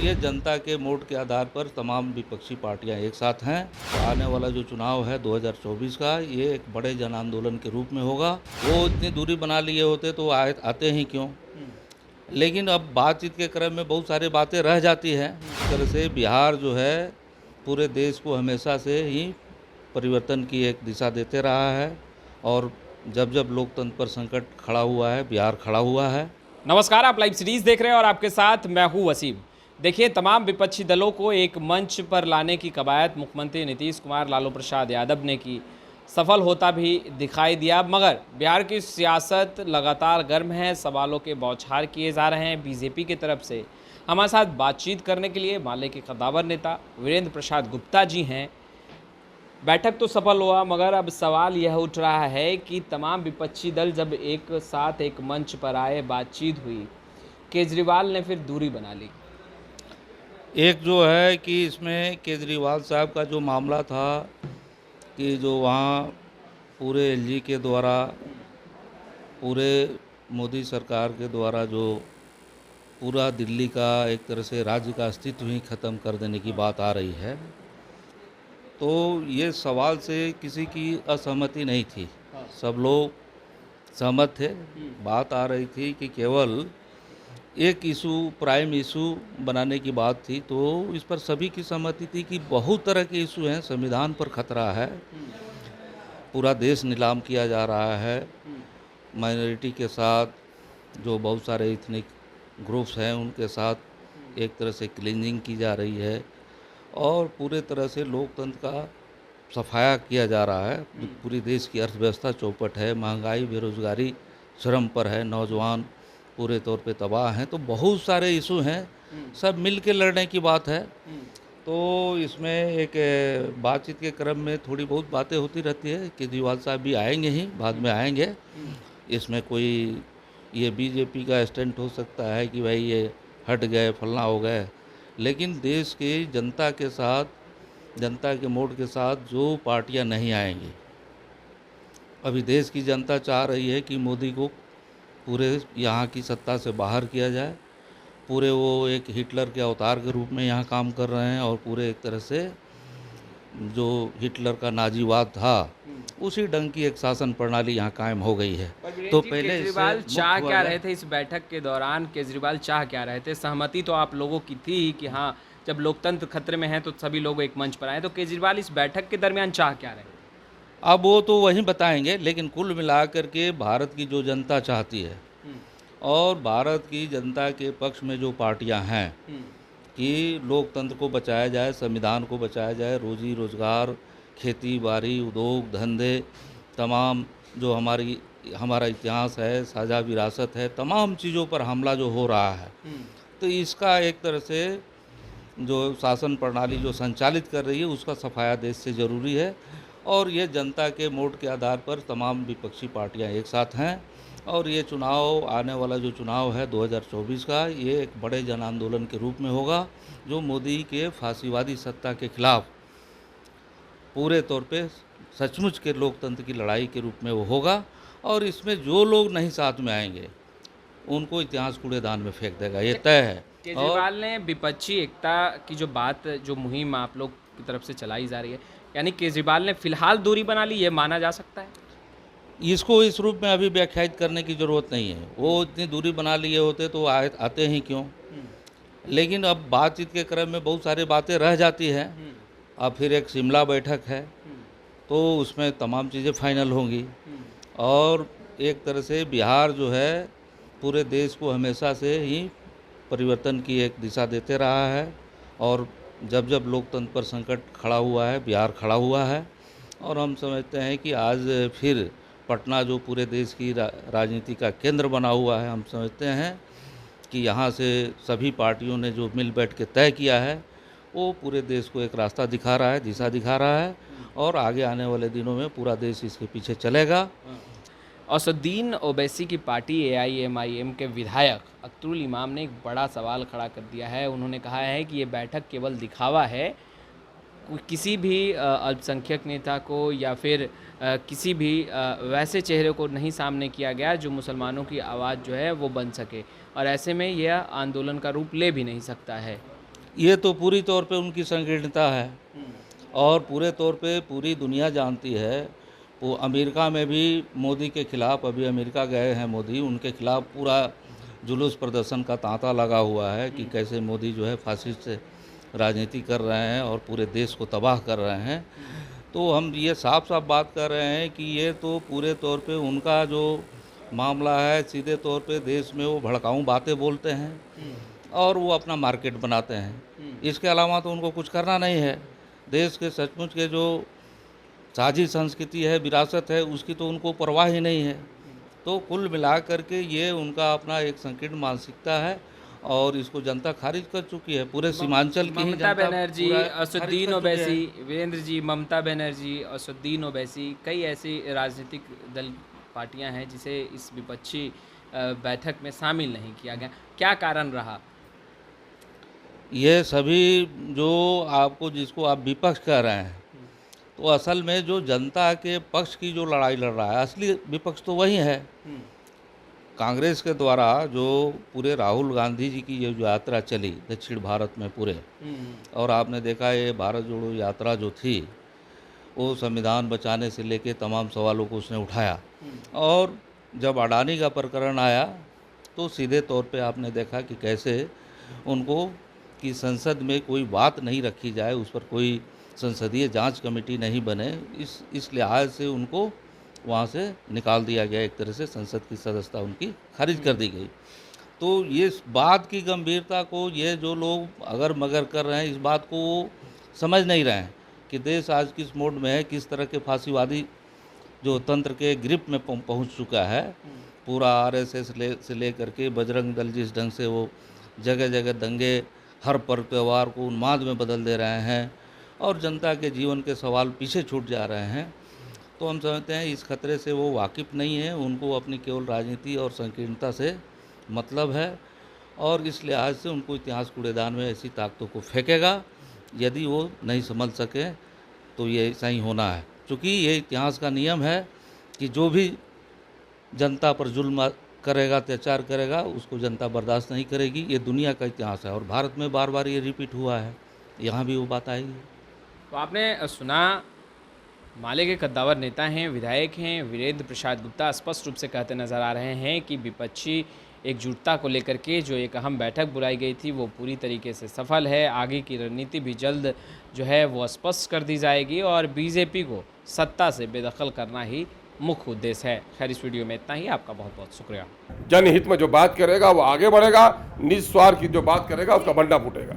ये जनता के वोट के आधार पर तमाम विपक्षी पार्टियां एक साथ हैं। आने वाला जो चुनाव है 2024 का, ये एक बड़े जन आंदोलन के रूप में होगा। वो इतनी दूरी बना लिए होते तो आते ही क्यों। लेकिन अब बातचीत के क्रम में बहुत सारी बातें रह जाती हैं। इस तरह से बिहार जो है पूरे देश को हमेशा से ही परिवर्तन की एक दिशा देते रहा है, और जब जब लोकतंत्र पर संकट खड़ा हुआ है, बिहार खड़ा हुआ है। नमस्कार, आप लाइव सीरीज देख रहे हैं और आपके साथ मैं हूं वसीम। देखिए, तमाम विपक्षी दलों को एक मंच पर लाने की कवायद मुख्यमंत्री नीतीश कुमार लालू प्रसाद यादव ने की, सफल होता भी दिखाई दिया। मगर बिहार की सियासत लगातार गर्म है, सवालों के बौछार किए जा रहे हैं बीजेपी की तरफ से। हमारे साथ बातचीत करने के लिए माले के कद्दावर नेता वीरेंद्र प्रसाद गुप्ता जी हैं। बैठक तो सफल हुआ, मगर अब सवाल यह उठ रहा है कि तमाम विपक्षी दल जब एक साथ एक मंच पर आए, बातचीत हुई, केजरीवाल ने फिर दूरी बना ली। एक जो है कि इसमें केजरीवाल साहब का जो मामला था कि जो वहाँ पूरे एलजी के द्वारा, पूरे मोदी सरकार के द्वारा जो पूरा दिल्ली का एक तरह से राज्य का अस्तित्व ही ख़त्म कर देने की बात आ रही है, तो ये सवाल से किसी की असहमति नहीं थी। सब लोग सहमत थे। बात आ रही थी कि केवल एक इशू, प्राइम इशू बनाने की बात थी, तो इस पर सभी की सहमति थी कि बहुत तरह के इशू हैं। संविधान पर खतरा है, पूरा देश नीलाम किया जा रहा है, माइनॉरिटी के साथ जो बहुत सारे इथनिक ग्रुप्स हैं उनके साथ एक तरह से क्लींजिंग की जा रही है, और पूरे तरह से लोकतंत्र का सफाया किया जा रहा है। पूरी देश की अर्थव्यवस्था चौपट है, महंगाई, बेरोजगारी चरम पर है, नौजवान पूरे तौर पे तबाह हैं। तो बहुत सारे इशू हैं, सब मिल के लड़ने की बात है। तो इसमें एक बातचीत के क्रम में थोड़ी बहुत बातें होती रहती है। केजरीवाल साहब भी आएंगे ही, बाद में आएंगे। इसमें कोई ये बीजेपी का स्टैंड हो सकता है कि भाई ये हट गए, फलना हो गए, लेकिन देश की जनता के साथ, जनता के मोड के साथ जो पार्टियां नहीं आएंगी, अभी देश की जनता चाह रही है कि मोदी को पूरे यहाँ की सत्ता से बाहर किया जाए। पूरे वो एक हिटलर के अवतार के रूप में यहाँ काम कर रहे हैं, और पूरे एक तरह से जो हिटलर का नाजीवाद था उसी ढंग की एक शासन प्रणाली यहाँ कायम हो गई है। तो पहले केजरीवाल चाह क्या रहे थे इस बैठक के दौरान? केजरीवाल चाह क्या रहे थे? सहमति तो आप लोगों की थी कि हाँ, जब लोकतंत्र खतरे में है तो सभी लोग एक मंच पर आए, तो केजरीवाल इस बैठक के दरमियान चाह क्या रहे थे? अब वो तो वही बताएंगे, लेकिन कुल मिलाकर के भारत की जो जनता चाहती है, और भारत की जनता के पक्ष में जो पार्टियां हैं कि लोकतंत्र को बचाया जाए, संविधान को बचाया जाए, रोजी रोजगार, खेती बाड़ी, उद्योग धंधे, तमाम जो हमारा इतिहास है, साझा विरासत है, तमाम चीज़ों पर हमला जो हो रहा है, तो इसका एक तरह से जो शासन प्रणाली जो संचालित कर रही है उसका सफाया देश से ज़रूरी है। और ये जनता के वोट के आधार पर तमाम विपक्षी पार्टियां एक साथ हैं, और ये चुनाव, आने वाला जो चुनाव है 2024 का, ये एक बड़े जन आंदोलन के रूप में होगा, जो मोदी के फांसीवादी सत्ता के खिलाफ पूरे तौर पे सचमुच के लोकतंत्र की लड़ाई के रूप में वो होगा। और इसमें जो लोग नहीं साथ में आएंगे उनको इतिहास कूड़ेदान में फेंक देगा, ये तय है। केजरीवाल ने विपक्षी एकता की जो बात, जो मुहिम आप लोग की तरफ से चलाई जा रही है, यानी केजरीवाल ने फिलहाल दूरी बना ली, ये माना जा सकता है? इसको इस रूप में अभी व्याख्यायित करने की ज़रूरत नहीं है। वो इतनी दूरी बना लिए होते तो आते ही क्यों। लेकिन अब बातचीत के क्रम में बहुत सारी बातें रह जाती हैं। अब फिर एक शिमला बैठक है, तो उसमें तमाम चीज़ें फाइनल होंगी, और एक तरह से बिहार जो है पूरे देश को हमेशा से ही परिवर्तन की एक दिशा देते रहा है, और जब जब लोकतंत्र पर संकट खड़ा हुआ है, बिहार खड़ा हुआ है। और हम समझते हैं कि आज फिर पटना जो पूरे देश की राजनीति का केंद्र बना हुआ है, हम समझते हैं कि यहाँ से सभी पार्टियों ने जो मिल बैठ के तय किया है, वो पूरे देश को एक रास्ता दिखा रहा है, दिशा दिखा रहा है, और आगे आने वाले दिनों में पूरा देश इसके पीछे चलेगा। असदुद्दीन ओवैसी की पार्टी AIMIM के विधायक अख्तरुल इमाम ने एक बड़ा सवाल खड़ा कर दिया है। उन्होंने कहा है कि ये बैठक केवल दिखावा है, किसी भी अल्पसंख्यक नेता को या फिर किसी भी वैसे चेहरे को नहीं सामने किया गया जो मुसलमानों की आवाज़ जो है वो बन सके, और ऐसे में यह आंदोलन का रूप ले भी नहीं सकता है। ये तो पूरी तौर पे उनकी संकीर्णता है और पूरे तौर पे पूरी दुनिया जानती है। वो अमेरिका में भी मोदी के खिलाफ, अभी अमेरिका गए हैं मोदी, उनके खिलाफ पूरा जुलूस प्रदर्शन का तांता लगा हुआ है कि कैसे मोदी जो है फासिस्ट राजनीति कर रहे हैं और पूरे देश को तबाह कर रहे हैं। तो हम ये साफ साफ बात कर रहे हैं कि ये तो पूरे तौर पे उनका जो मामला है, सीधे तौर पे देश में वो भड़काऊ बातें बोलते हैं और वो अपना मार्केट बनाते हैं। इसके अलावा तो उनको कुछ करना नहीं है। देश के सचमुच के जो साझी संस्कृति है, विरासत है, उसकी तो उनको परवाह ही नहीं है। तो कुल मिलाकर के ये उनका अपना एक संकीर्ण मानसिकता है और इसको जनता खारिज कर चुकी है। पूरे सीमांचल की ही ममता जनता बनर्जी, पूरा असुद्दीन खारिज कर चुकी है। ओवैसी, वीरेंद्र जी, ममता बनर्जी, असुद्दीन ओवैसी, कई ऐसी राजनीतिक दल पार्टियां हैं जिसे इस विपक्षी बैठक में शामिल नहीं किया गया। क्या कारण रहा? ये सभी जो आपको, जिसको आप विपक्ष कह रहे हैं, तो असल में जो जनता के पक्ष की जो लड़ाई लड़ रहा है, असली विपक्ष तो वही है। कांग्रेस के द्वारा जो पूरे राहुल गांधी जी की ये जो यात्रा चली दक्षिण भारत में पूरे, और आपने देखा ये भारत जोड़ो यात्रा जो थी, वो संविधान बचाने से लेके तमाम सवालों को उसने उठाया। और जब अडानी का प्रकरण आया तो सीधे तौर पे आपने देखा कि कैसे उनको कि संसद में कोई बात नहीं रखी जाए, उस पर कोई संसदीय जांच कमेटी नहीं बने, इस लिहाज से उनको वहाँ से निकाल दिया गया। एक तरह से संसद की सदस्यता उनकी खारिज कर दी गई। तो ये इस बात की गंभीरता को ये जो लोग अगर मगर कर रहे हैं, इस बात को वो समझ नहीं रहे हैं कि देश आज किस मोड में है, किस तरह के फांसीवादी जो तंत्र के ग्रिप में पहुंच चुका है। पूरा आरएसएस से लेकर के बजरंग दल जिस ढंग से वो जगह जगह दंगे, हर पर्व त्यौहार को उन्माद में बदल दे रहे हैं और जनता के जीवन के सवाल पीछे छूट जा रहे हैं। तो हम समझते हैं इस खतरे से वो वाकिफ़ नहीं है। उनको अपनी केवल राजनीति और संकीर्णता से मतलब है और इस लिहाज से उनको इतिहास कूड़ेदान में ऐसी ताकतों को फेंकेगा। यदि वो नहीं समझ सके तो ये ऐसा ही होना है, क्योंकि ये इतिहास का नियम है कि जो भी जनता पर जुल्म करेगा, अत्याचार करेगा, उसको जनता बर्दाश्त नहीं करेगी। ये दुनिया का इतिहास है और भारत में बार बार ये रिपीट हुआ है, यहाँ भी वो बात आएगी। तो आपने सुना, माले के कद्दावर नेता हैं, विधायक हैं वीरेंद्र प्रसाद गुप्ता स्पष्ट रूप से कहते नजर आ रहे हैं कि विपक्षी एकजुटता को लेकर के जो एक अहम बैठक बुलाई गई थी वो पूरी तरीके से सफल है। आगे की रणनीति भी जल्द जो है वो स्पष्ट कर दी जाएगी और बीजेपी को सत्ता से बेदखल करना ही मुख्य उद्देश्य है। खैर, इस वीडियो में इतना ही। आपका बहुत बहुत शुक्रिया। जनहित में जो बात करेगा वो आगे बढ़ेगा, निस्वार्थ की जो बात करेगा उसका बंडा फूटेगा।